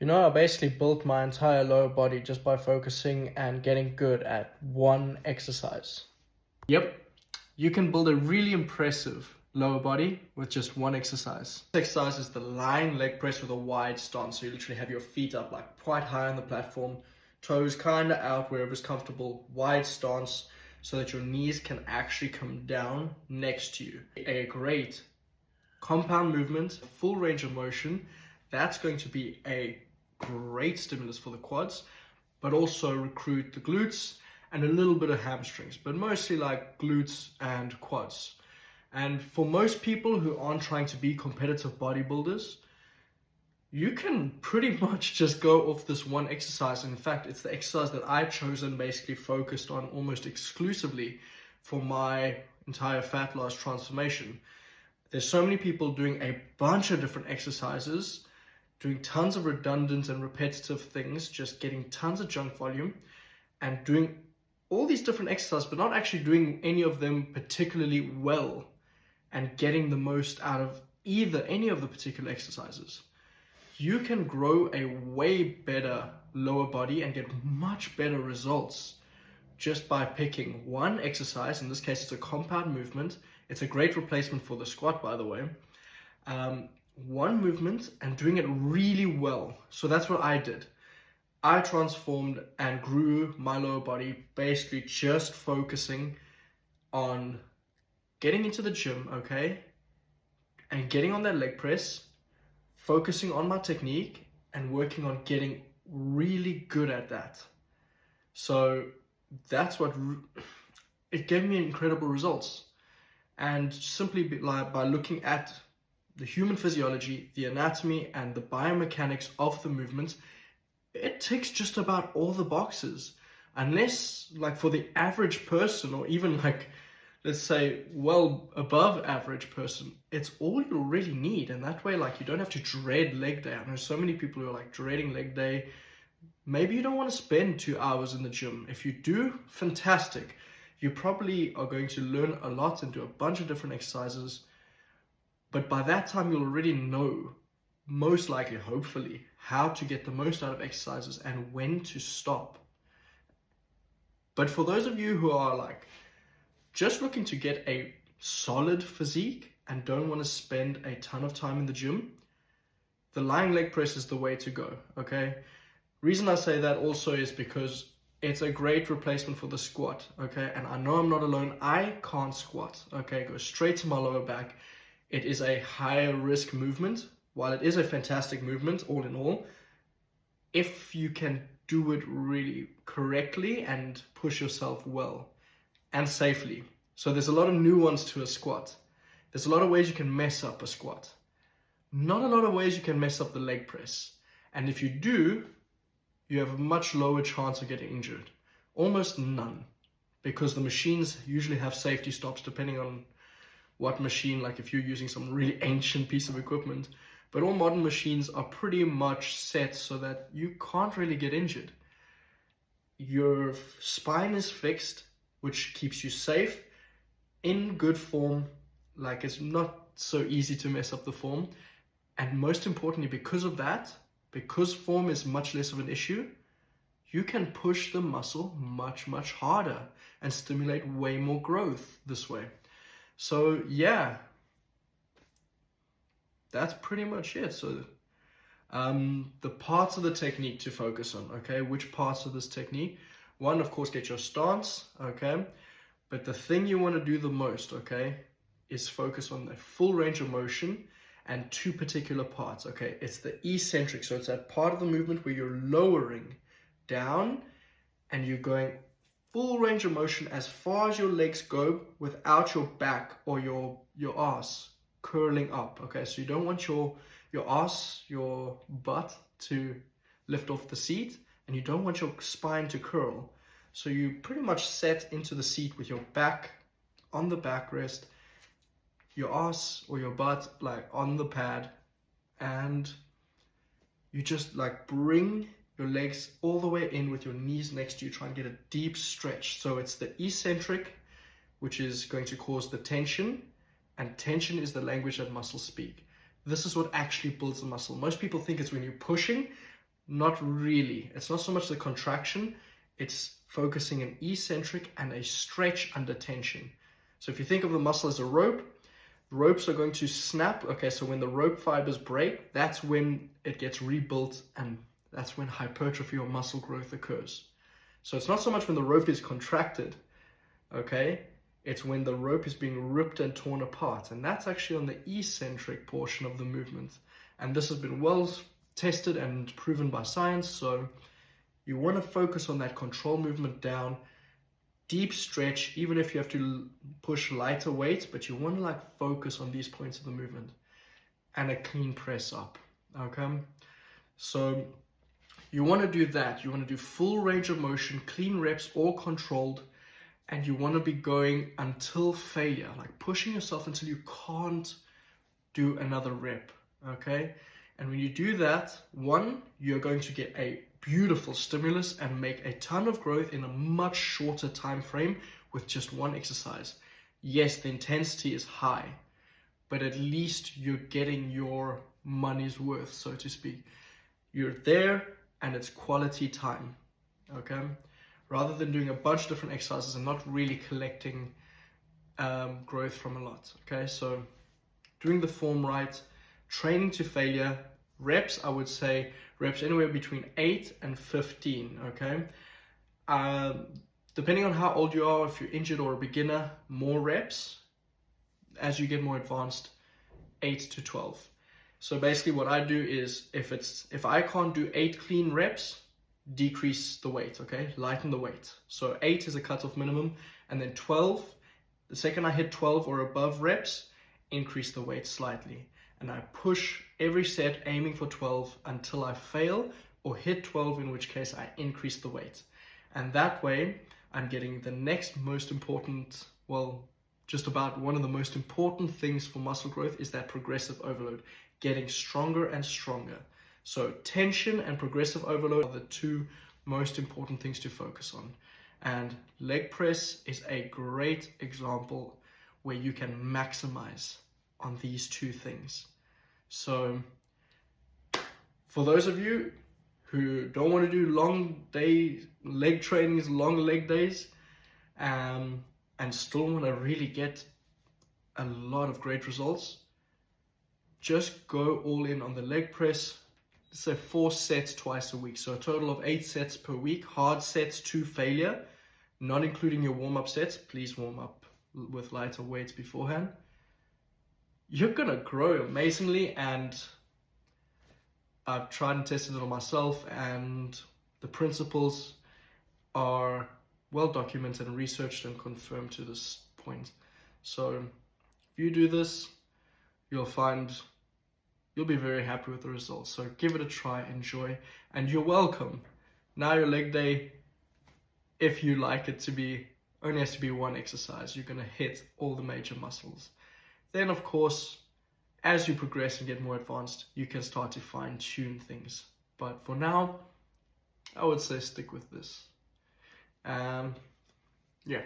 I basically built my entire lower body just by focusing and getting good at one exercise. Yep, you can build a really impressive lower body with just one exercise. This exercise is the lying leg press with a wide stance. So you literally have your feet up like quite high on the platform, toes kind of out wherever's comfortable, wide stance so that your knees can actually come down next to you. A great compound movement, full range of motion. That's going to be a great stimulus for the quads, but also recruit the glutes and a little bit of hamstrings, but mostly like glutes and quads. And for most people who aren't trying to be competitive bodybuilders, you can pretty much just go off this one exercise. In fact, it's the exercise that I chose and basically focused on almost exclusively for my entire fat loss transformation. There's so many people doing a bunch of different exercises, doing tons of redundant and repetitive things, just getting tons of junk volume and doing all these different exercises, but not actually doing any of them particularly well and getting the most out of any of the particular exercises. You can grow a way better lower body and get much better results just by picking one exercise. In this case, it's a compound movement. It's a great replacement for the squat, by the way. One movement and doing it really well. So that's what I did. I transformed and grew my lower body basically just focusing on getting into the gym, okay, and getting on that leg press, focusing on my technique and working on getting really good at that. So that's what it gave me incredible results. And simply by looking at the human physiology, the anatomy, and the biomechanics of the movement, it ticks just about all the boxes. Unless, like, for the average person, or even like, let's say, well above average person, it's all you really need. And that way, like, you don't have to dread leg day. I know so many people who are like dreading leg day. Maybe you don't want to spend 2 hours in the gym. If you do, fantastic. You probably are going to learn a lot and do a bunch of different exercises. But by that time, you'll already know, most likely, hopefully, how to get the most out of exercises and when to stop. But for those of you who are like just looking to get a solid physique and don't want to spend a ton of time in the gym, the lying leg press is the way to go, okay? Reason I say that also is because it's a great replacement for the squat, okay? And I know I'm not alone. I can't squat, okay? Go straight to my lower back. It is a higher risk movement. While it is a fantastic movement, all in all, if you can do it really correctly and push yourself well and safely. So there's a lot of nuance to a squat. There's a lot of ways you can mess up a squat. Not a lot of ways you can mess up the leg press. And if you do, you have a much lower chance of getting injured. Almost none. Because the machines usually have safety stops depending on what machine, like if you're using some really ancient piece of equipment. But all modern machines are pretty much set so that you can't really get injured. Your spine is fixed, which keeps you safe, in good form, like it's not so easy to mess up the form. And most importantly, because of that, because form is much less of an issue, you can push the muscle much, much harder and stimulate way more growth this way. So yeah, that's pretty much it. So the parts of the technique to focus on, okay? Which parts of this technique? One, of course, get your stance, okay? But the thing you want to do the most, okay, is focus on the full range of motion and two particular parts, okay? It's the eccentric, so it's that part of the movement where you're lowering down and you're going full range of motion as far as your legs go without your back or your ass curling up, okay? So you don't want your ass, your butt to lift off the seat, and you don't want your spine to curl. So you pretty much set into the seat with your back on the backrest, your ass or your butt like on the pad, and you just like bring your legs all the way in with your knees next to you, try and get a deep stretch. So it's the eccentric, which is going to cause the tension, and tension is the language that muscles speak. This is what actually builds the muscle. Most people think it's when you're pushing, Not really. It's not so much the contraction, it's focusing an eccentric and a stretch under tension. So if you think of the muscle as a rope, ropes are going to snap. Okay, so when the rope fibers break, that's when it gets rebuilt, and that's when hypertrophy or muscle growth occurs. So it's not so much when the rope is contracted, okay? It's when the rope is being ripped and torn apart, and that's actually on the eccentric portion of the movement. And this has been well tested and proven by science, so you want to focus on that control movement down, deep stretch, even if you have to push lighter weights, but you want to like focus on these points of the movement, and a clean press up, okay? So you want to do that. You want to do full range of motion, clean reps, all controlled, and you want to be going until failure, like pushing yourself until you can't do another rep, okay? And when you do that, one, you're going to get a beautiful stimulus and make a ton of growth in a much shorter time frame with just one exercise. Yes, the intensity is high, but at least you're getting your money's worth, so to speak. You're there and it's quality time, okay? Rather than doing a bunch of different exercises and not really collecting growth from a lot, okay? So doing the form right, training to failure, reps, I would say reps anywhere between 8 and 15, okay? Depending on how old you are, if you're injured or a beginner, more reps. As you get more advanced, 8 to 12. So basically what I do is, if I can't do 8 clean reps, decrease the weight, okay? Lighten the weight. So 8 is a cutoff minimum, and then 12, the second I hit 12 or above reps, increase the weight slightly. And I push every set aiming for 12 until I fail or hit 12, in which case I increase the weight. And that way I'm getting the next most important, well, just about one of the most important things for muscle growth is that progressive overload, getting stronger and stronger. So tension and progressive overload are the two most important things to focus on. And leg press is a great example where you can maximize on these two things. So for those of you who don't want to do long day leg trainings, long leg days, and still want to really get a lot of great results, just go all in on the leg press. So 4 sets twice a week, so a total of 8 sets per week, hard sets to failure, not including your warm-up sets. Please warm up with lighter weights beforehand. You're gonna grow amazingly, and I've tried and tested it on myself, and the principles are well documented and researched and confirmed to this point. So if you do this, you'll be very happy with the results. So give it a try, enjoy, and you're welcome. Now your leg day, if you like it to be, only has to be one exercise. You're gonna hit all the major muscles. Then, of course, as you progress and get more advanced, you can start to fine-tune things. But for now, I would say stick with this. Yeah.